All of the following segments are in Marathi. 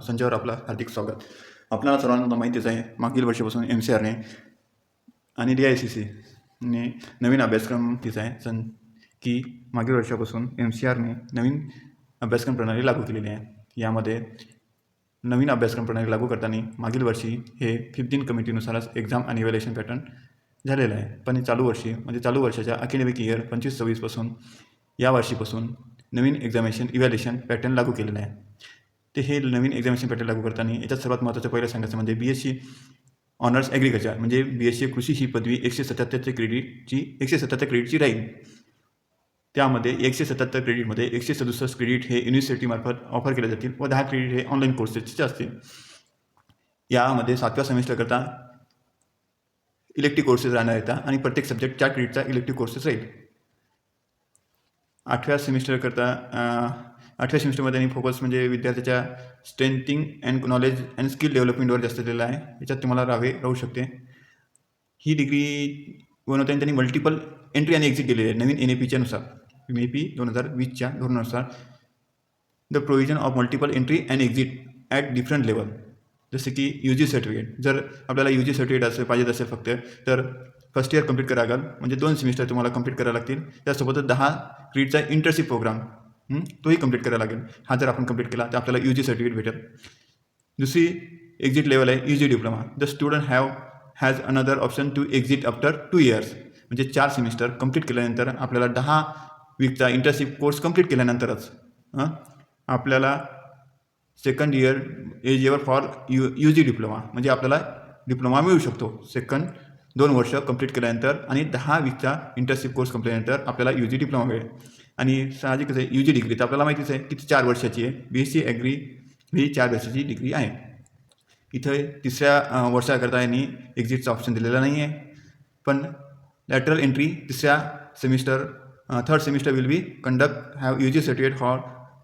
संजयवर आपलं हार्दिक स्वागत. आपल्याला सर्वांना माहितीच आहे, मागील वर्षापासून MCRने आणि DICCने नवीन अभ्यासक्रम दिला आहे की मागील वर्षापासून MCRने नवीन अभ्यासक्रम प्रणाली लागू केलेली आहे. यामध्ये नवीन अभ्यासक्रम प्रणाली लागू करताना मागील वर्षी हे 15 कमिटीनुसारच एक्झाम आणि इव्हॅल्युएशन पॅटर्न झालेलं आहे. पण चालू वर्षी म्हणजे चालू वर्षाच्या अकॅडमिक इयर 25-26 पासून या वर्षीपासून नवीन एक्झामिनेशन इव्हॅल्युएशन पॅटर्न लागू केलेलं आहे. ते हे नवीन एक्झामिनेशन पॅटर्न लागू करताना याच्यात सर्वात महत्त्वाचं पहिलं सांगायचं म्हणजे BSc ऑनर्स ॲग्रिकल्चर म्हणजे BSc कृषी ही पदवी 177 क्रेडिटची राहील. त्यामध्ये 177 क्रेडिटमध्ये 167 क्रेडिट हे युनिव्हर्सिटीमार्फत ऑफर केले जातील व 10 क्रेडिट हे ऑनलाईन कोर्सेसचे असतील. यामध्ये 7व्या सेमिस्टरकरता इलेक्टिव्ह कोर्सेस राहणार येतात आणि प्रत्येक सब्जेक्ट 4 क्रेडिटचा इलेक्टिव्ह कोर्सेस राहील. 8व्या सेमिस्टरमध्ये फोकस म्हणजे विद्यार्थ्याच्या strengthening and knowledge and skill डेव्हलपमेंटवर जास्त दिलेला आहे. याच्यात तुम्हाला राहू शकते. ही डिग्री बनवताना त्यांनी मल्टिपल एंट्री आणि एक्झिट दिलेली आहे. नवीन NAPच्या नुसार NAP 2020च्या धोरणानुसार the provision of multiple entry and exit at different level. जसे की UG सर्टिफिकेट. जर आपल्याला UG सर्टिफिकेट पाहिजे असेल फक्त तर फर्स्ट इयर कंप्लीट करावं लागेल, म्हणजे 2 सेमिस्टर तुम्हाला कंप्लीट करावं लागतील. त्यासोबतच 10 क्रेडिटचा इंटर्नशिप प्रोग्राम तोही कंप्लीट करावा लागेल. हा जर आपण कंप्लीट केला तर आपल्याला UG सर्टिफिकेट भेटेल. दुसरी एक्झिट लेवल आहे UG diploma. The student has another option to exit after 2 years. म्हणजे 4 सेमिस्टर कंप्लीट केल्यानंतर आपल्याला 10 वीकचा इंटर्नशिप कोर्स कंप्लीट केल्यानंतरच आपल्याला second year eligible for UG diploma म्हणजे आपल्याला डिप्लोमा मिळू शकतो. 2 वर्ष कंप्लीट केल्यानंतर आणि 10 वीकचा इंटर्नशिप कोर्स कंप्लीट केल्यानंतर आपल्याला UG डिप्लोमा मिळेल. आणि साहजिकच आहे UG डिग्री तर आपल्याला माहितीच आहे की 4 वर्षाची आहे. BSc ॲग्री ही 4 वर्षाची डिग्री आहे. इथं 3ऱ्या वर्षाकरता यांनी एक्झिटचा ऑप्शन दिलेला नाही आहे. पण लॅटरल एंट्री 3ऱ्या semester 3rd semester will be conduct have UG certificate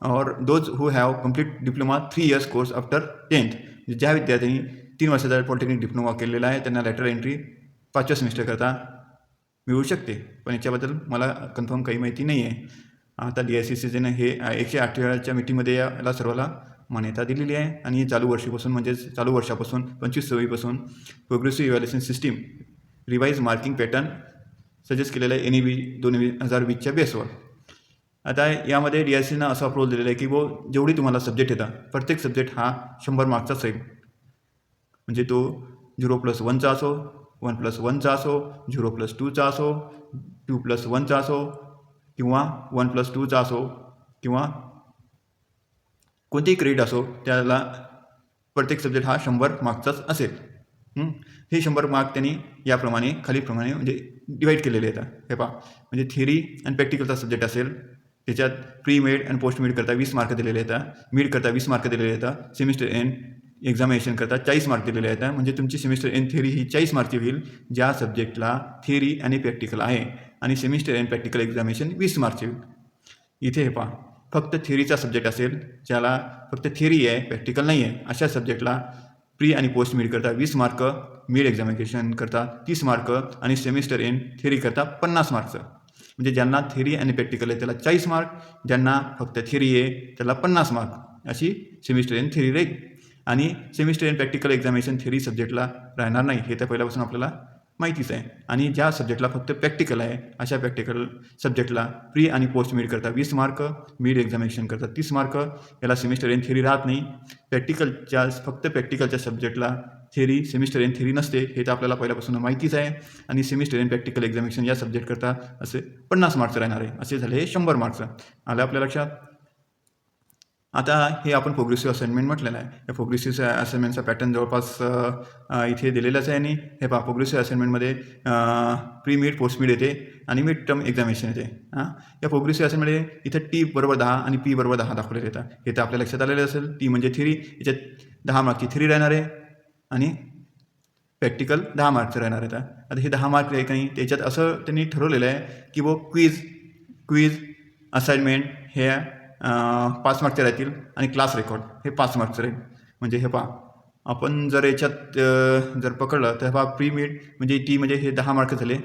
और those who have complete diploma 3 years course after 10th. ज्या विद्यार्थ्यांनी 3 वर्षाचा पॉलिटेक्निक डिप्लोमा केलेला आहे त्यांना लॅटरल एंट्री 5व्या सेमिस्टरकरता मिळू शकते. पण याच्याबद्दल मला कन्फर्म काही माहिती नाही आहे. आता DICCने हे 108व्या मीटिंगमध्ये याला सर्वाला मान्यता दिलेली आहे. आणि चालू वर्षापासून 25-26 पासून progressive evaluation system revise marking pattern suggest केलेलं आहे NAB 2020च्या बेसवर. आता यामध्ये DICCनं असं अप्रूव्हल दिलेलं आहे की जेवढी तुम्हाला सब्जेक्ट येतात प्रत्येक सब्जेक्ट हा 100 मार्क्सचाच राहील. म्हणजे तो 0+1चा असो, 1+1चा असो, 0+2चा असो, 2+1चा असो किंवा 1+2चा असो किंवा कोणतेही क्रेडिट असो त्याला प्रत्येक सब्जेक्ट हा 100 मार्क्सचाच असेल. हे 100 मार्क त्यांनी याप्रमाणे खालीप्रमाणे म्हणजे डिवाईड केलेले येतात. हे पहा, म्हणजे थिअरी आणि प्रॅक्टिकलचा सब्जेक्ट असेल त्याच्यात प्री मेड आणि पोस्ट मेड करता 20 मार्क दिलेले येतात, मिड करता 20 मार्क दिलेले येतात, सेमिस्टर एंड एक्झामिनेशन करता 40 मार्क दिलेले आहेत. म्हणजे तुमची सेमिस्टर एंड थिअरी ही 40 मार्कची होईल ज्या सब्जेक्टला थिअरी आणि प्रॅक्टिकल आहे, आणि सेमिस्टर एंड प्रॅक्टिकल एक्झामिनेशन 20 मार्कची होईल. इथे हे पहा, फक्त थिअरीचा सब्जेक्ट असेल ज्याला फक्त थिअरी आहे प्रॅक्टिकल नाही आहे अशा सब्जेक्टला प्री आणि पोस्ट मिड करता 20 मार्क, मिड एक्झामिनेशन करता 30 मार्क आणि सेमिस्टर एंड थिअरी करता 50 मार्क्स. म्हणजे ज्यांना थिअरी आणि प्रॅक्टिकल आहे त्याला 40 मार्क, ज्यांना फक्त थिअरी आहे त्याला 50 मार्क अशी सेमिस्टर एंड थिअरी राहील. आणि semester end practical examination theory सब्जेक्टला राहणार नाही हे तर पहिल्यापासून आपल्याला माहितीच आहे. आणि ज्या सब्जेक्टला फक्त प्रॅक्टिकल आहे अशा प्रॅक्टिकल सब्जेक्टला प्री आणि पोस्ट मिड करता 20 मार्क, मिड एक्झामिनेशन करता 30 मार्क. याला सेमिस्टर एंड थिअरी राहत नाही. फक्त प्रॅक्टिकलच्या सब्जेक्टला थिअरी सेमिस्टर एंड थिअरी नसते हे तर आपल्याला पहिल्यापासून माहितीच आहे. आणि सेमिस्टर एंड प्रॅक्टिकल एक्झामिनेशन या सब्जेक्ट करता असे 50 मार्क्स राहणार आहे. असे झाले 100 मार्क्स. आलं आपल्या लक्षात. आता हे आपण प्रोग्रेसिव्ह असाइनमेंट म्हटलेलं आहे. या प्रोग्रेसिव्ह असाइनमेंटचा पॅटर्न जवळपास इथे दिलेलाच आहे. आणि हे पहा, प्रोग्रेसिव्ह असाइनमेंटमध्ये प्री मिड पोस्ट मिड येते आणि मिड टर्म एक्झामिनेशन येते. या प्रोग्रेसिव्ह असाइनमेंटमध्ये इथं T=10 आणि P=10 दाखवलेले येतात. हे तर आपल्या लक्षात आलेलं असेल. T म्हणजे थिअरी, याच्यात 10 मार्कची थिअरी राहणार आहे आणि प्रॅक्टिकल 10 मार्कचं राहणार आहे. आता हे 10 मार्क आहे काही त्याच्यात असं त्यांनी ठरवलेलं आहे की क्विज असाइनमेंट हे 5 मार्कचे राहतील आणि क्लास रेकॉर्ड हे 5 मार्कचं राहील. म्हणजे हे पहा, आपण जर याच्यात जर पकडलं तर पहा, प्री मिड म्हणजे T म्हणजे हे 10 मार्क झाले.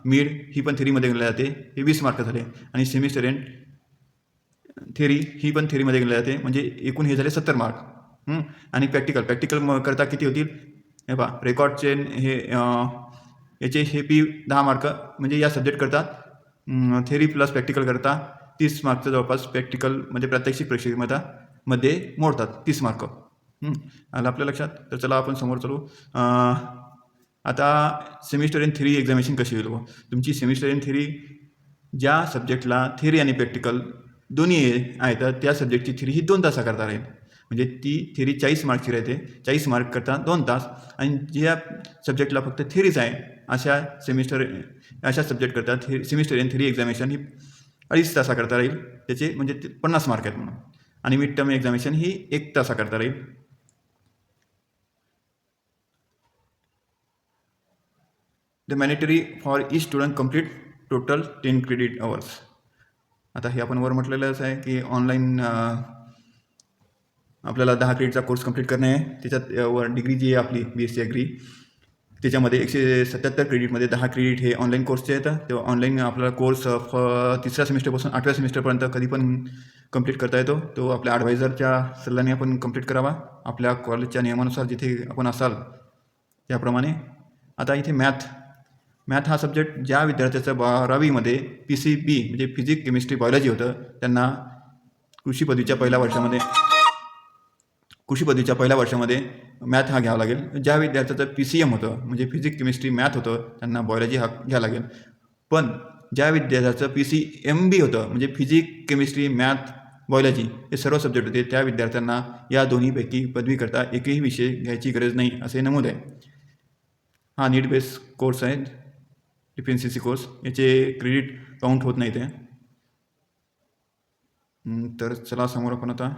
मिड ही पण थिअरीमध्ये गेले जाते हे 20 मार्क झाले. आणि सेमिस्टर एंड थिअरी ही पण थिअरीमध्ये गेले जाते म्हणजे एकूण हे झाले 70 मार्क. आणि प्रॅक्टिकल करता किती होतील हे पहा. रेकॉर्डचे हे याचे हे पी 10 मार्क म्हणजे या सब्जेक्ट करता थेरी प्लस प्रॅक्टिकल करता 30 मार्कचं जवळपास प्रॅक्टिकल म्हणजे प्रात्यक्षिक परीक्षेमध्ये मोडतात 30 मार्क. आलं आपल्या लक्षात. तर चला आपण समोर चालू. आता सेमिस्टर इन थेरी एक्झामिनेशन कशी होईल. तुमची सेमिस्टर इन थेरी ज्या सब्जेक्टला थेरी आणि प्रॅक्टिकल दोन्ही आहे तर त्या सब्जेक्टची थेरी ही 2 तास करता राहील. म्हणजे ती थेरी 40 मार्कची राहते. 40 मार्क करता 2 तास. आणि ज्या सब्जेक्टला फक्त थेरीच आहे अशा सब्जेक्ट करता सेमिस्टर इन थेरी एक्झामिनेशन ही 2.5 तासा करता राहील. त्याचे म्हणजे 50 मार्क आहेत म्हणून. आणि मिड टर्म एक्झामिनेशन ही 1 तासा करता राहील. The mandatory for each student complete total 10 credit hours. आता हे आपण वर म्हटलेलंच आहे की ऑनलाईन आपल्याला 10 क्रेडिटचा कोर्स कंप्लीट करणे आहे. त्याच्यात वर डिग्री जी आहे आपली BSc ॲग्री त्याच्यामध्ये 177 क्रेडिटमध्ये 10 क्रेडिट हे ऑनलाईन कोर्सचे येतं. तेव्हा ऑनलाईन आपल्याला कोर्स 3ऱ्या सेमिस्टरपासून 8व्या सेमिस्टरपर्यंत कधी पण कंप्लीट करता येतो. तो आपल्या ॲडवायझरच्या सल्ल्याने आपण कंप्लीट करावा आपल्या कॉलेजच्या नियमानुसार जिथे आपण असाल त्याप्रमाणे. आता इथे मॅथ हा सब्जेक्ट ज्या विद्यार्थ्याचं 12वीमध्ये PCB म्हणजे फिजिक्स केमिस्ट्री बायोलॉजी होतं त्यांना कृषी पदवीच्या पहिल्या वर्षामध्ये मॅथ हा घ्यावा लागेल. ज्या विद्यार्थ्याचं PCM होतं म्हणजे फिजिक्स केमिस्ट्री मॅथ होतं त्यांना बायोलॉजी हा घ्यावा लागेल. पण ज्या विद्यार्थ्याचं PCMB होतं म्हणजे फिजिक्स केमिस्ट्री मॅथ बायोलॉजी हे सर्व सब्जेक्ट होते त्या विद्यार्थ्यांना या दोन्हीपैकी पदवीकरता एकही विषय घ्यायची गरज नाही असे नमूद आहे. हा नीड बेस कोर्स आहे. डिफेन्सिसी कोर्स याचे क्रेडिट काउंट होत नाही ते. तर चला समोर आपण आता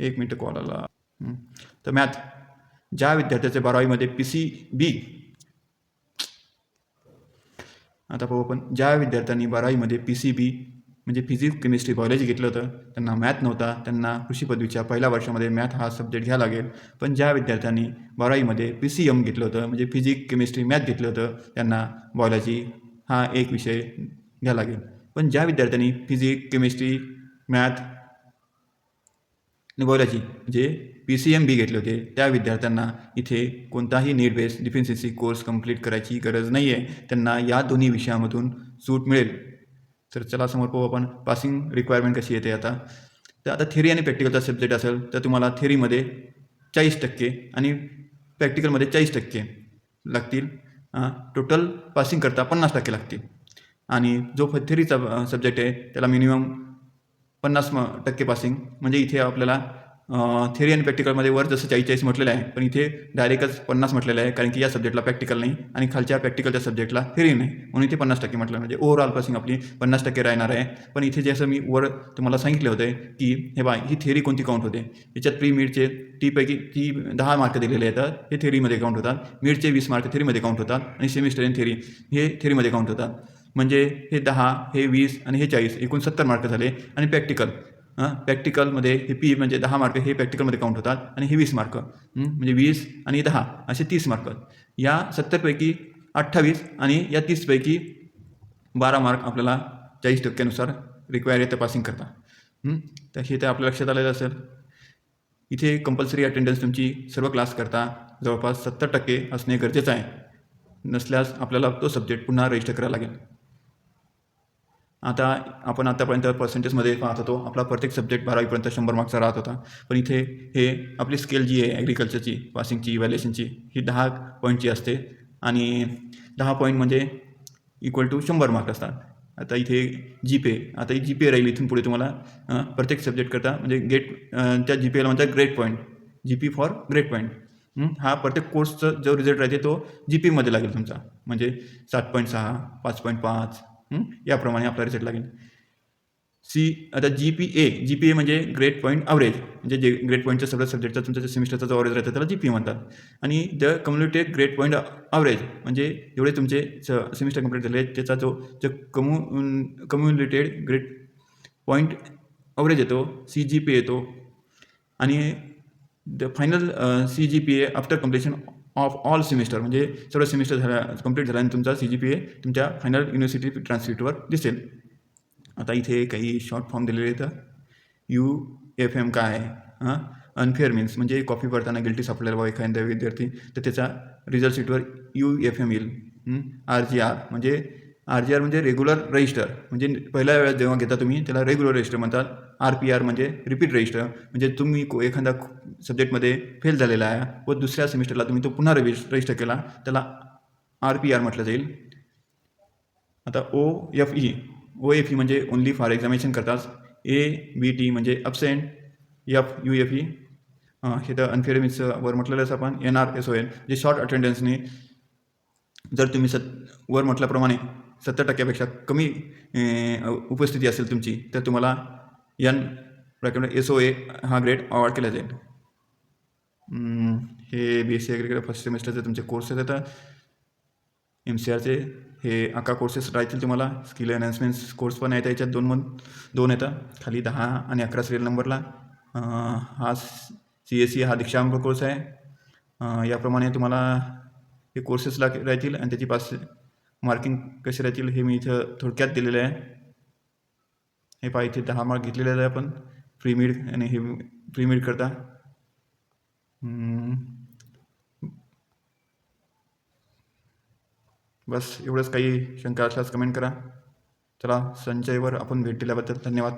1 मिनिट कॉल आला. तर मॅथ ज्या विद्यार्थ्याचे 12वीमध्ये PCB आता पाहू आपण. ज्या विद्यार्थ्यांनी 12वीमध्ये PCB म्हणजे फिजिक्स केमिस्ट्री बायोलॉजी घेतलं होतं त्यांना मॅथ नव्हता त्यांना कृषी पदवीच्या पहिल्या वर्षामध्ये मॅथ हा सब्जेक्ट घ्यावा लागेल. पण ज्या विद्यार्थ्यांनी 12वीमध्ये PCM घेतलं होतं म्हणजे फिजिक्स केमिस्ट्री मॅथ घेतलं होतं त्यांना बायोलॉजी हा एक विषय घ्यावा लागेल. पण ज्या विद्यार्थ्यांनी फिजिक्स केमिस्ट्री मॅथ आणि बायोलॉजी म्हणजे PCMB घेतले होते त्या विद्यार्थ्यांना इथे कोणताही नीड बेस डिफेन्सिसी कोर्स कंप्लीट करायची गरज नाही आहे. त्यांना या दोन्ही विषयामधून सूट मिळेल. तर चला समोर पाहू आपण पासिंग रिक्वायरमेंट कशी येते आता. तर आता थेरी आणि प्रॅक्टिकलचा सब्जेक्ट असेल तर तुम्हाला थेरीमध्ये 40% आणि प्रॅक्टिकलमध्ये 40% लागतील. टोटल पासिंग करता 50% लागतील. आणि जो थेरीचा सब्जेक्ट आहे त्याला मिनिमम 50% पासिंग म्हणजे इथे आपल्याला थेरी आणि प्रॅक्टिकलमध्ये वर जसं 40 म्हटलेलं आहे पण इथे डायरेक्टच 50 म्हटलेलं आहे कारण की या सब्जेक्टला प्रॅक्टिकल नाही आणि खालच्या प्रॅक्टिकलच्या सब्जेक्टला थेरी नाही म्हणून इथे 50% म्हटलं म्हणजे ओव्हरऑल पासिंग आपली 50% राहणार आहे. पण इथे जसं मी वर तुम्हाला सांगितलं होतं की हे बा ही थेरी कोणती काउंट होते. याच्यात प्री मिडचे ती 10 मार्क दिलेले आहेत हे थेरीमध्ये काउंट होतात. मिडचे 20 मार्क थेरीमध्ये काउंट होतात आणि सेमिस्टर इन थेरी हे थेरीमध्ये काउंट होतात. म्हणजे हे 10 हे 20 आणि हे 40 एकूण 70 मार्क झाले. आणि प्रॅक्टिकलमध्ये हे पी म्हणजे 10 मार्क हे प्रॅक्टिकलमध्ये काउंट होतात आणि हे 20 मार्क म्हणजे 20 आणि 10 असे 30 मार्क. या 70पैकी 28 आणि या 30पैकी 12 मार्क आपल्याला 40% रिक्वायर येतं पासिंग करता. तर हे तर आपल्या लक्षात आलेलं असेल. इथे कंपल्सरी अटेंडन्स तुमची सर्व क्लास करता जवळपास 70% असणे गरजेचं आहे. नसल्यास आपल्याला तो सब्जेक्ट पुन्हा रजिस्टर करावा लागेल. आता आपण आतापर्यंत पर्सेंटेजमध्ये पाहत होतो आपला प्रत्येक सब्जेक्ट 12वीपर्यंत 100 मार्क्सचा राहत होता. पण इथे हे आपली स्केल जी आहे ॲग्रिकल्चरची पासिंगची इव्हॅल्युएशनची ही 10 पॉईंटची असते आणि 10 पॉईंट म्हणजे इक्वल टू 100 मार्क असतात. आता इथे आता ही GPA राहील इथून पुढे तुम्हाला प्रत्येक सब्जेक्ट करता म्हणजे त्या GPAला म्हणतात grade point. GP for grade point. हा प्रत्येक कोर्सचा जो रिझल्ट राहते तो GPमध्ये लागेल तुमचा म्हणजे 7.6 5.5 याप्रमाणे आपला रिझल्ट लागेल. आता GPA म्हणजे ग्रेड पॉईंट ॲव्हरेज म्हणजे जे ग्रेड पॉईंटच्या सगळ्या सब्जेक्टचा तुमच्या सेमिस्टरचा जो ॲव्हरेज राहतो त्याला GPA म्हणतात. आणि द कम्युनिटेड ग्रेड पॉईंट ॲव्हरेज म्हणजे जेवढे तुमचे सेमिस्टर कंप्लीट झाले त्याचा जो कम्युनिटेड ग्रेड पॉईंट ॲव्हरेज येतो CGPA येतो. आणि the final CGPA after completion of all semester म्हणजे सर्व सेमिस्टर कंप्लीट झाल्याने तुमचा CGPA तुमच्या फायनल युनिव्हर्सिटी ट्रान्सक्रिप्टवर दिसेल. आता इथे काही शॉर्ट फॉर्म दिलेले आहेत. UFM काय आहे अनफेअर मीन्स म्हणजे कॉपी भरताना गिल्टी सापडलेला बा एखाद्या विद्यार्थी, तर त्याचा रिझल्ट शीटवर UFM येईल. RGR म्हणजे रेग्युलर रजिस्टर, म्हणजे पहिल्या वेळेस जेव्हा घेता तुम्ही त्याला रेग्युलर रजिस्टर म्हणतात. RPR म्हणजे रिपीट रजिस्टर, म्हणजे तुम्ही एखादा सब्जेक्टमध्ये फेल झालेला आहे व दुसऱ्या सेमिस्टरला तुम्ही तो पुन्हा रजिस्टर केला, त्याला RPR म्हटलं जाईल. आता OFE म्हणजे ओन्ली फॉर एक्झामिनेशन करतात. ABT म्हणजे अब्सेंट. UFE हे तर अनफेअर मीन्स वर म्हटलेलंच आपण. NRSON म्हणजे शॉर्ट अटेंडन्सने, जर तुम्ही वर म्हटल्याप्रमाणे 70% कमी उपस्थिती असेल तुमची, तर तुम्हाला SOA हा ग्रेड अवॉर्ड केला जाईल. हे BSc ॲग्रिकल्चर फर्स्ट सेमिस्टरचे तुमचे कोर्सेस येतात. MCRचे हे 11 कोर्सेस राहतील तुम्हाला. स्किल एनहान्समेंट्स कोर्स पण आहेत, याच्यात दोन येतात खाली 10 आणि 11 सिरियल नंबरला. हा CSE हा दीक्षांत कोर्स आहे. याप्रमाणे तुम्हाला हे कोर्सेस राहतील आणि त्याची पास मार्किंग कसे राहतील हे मी इथं थोडक्यात दिलेलं आहे. हे पहा, इथे 10 मार्क घेतलेले आहे आपण फ्री मिड आणि हे फ्री मिड करता. बस एवढंच. काही शंका असल्यास कमेंट करा. चला, संचयवर आपण भेट दिल्याबद्दल धन्यवाद.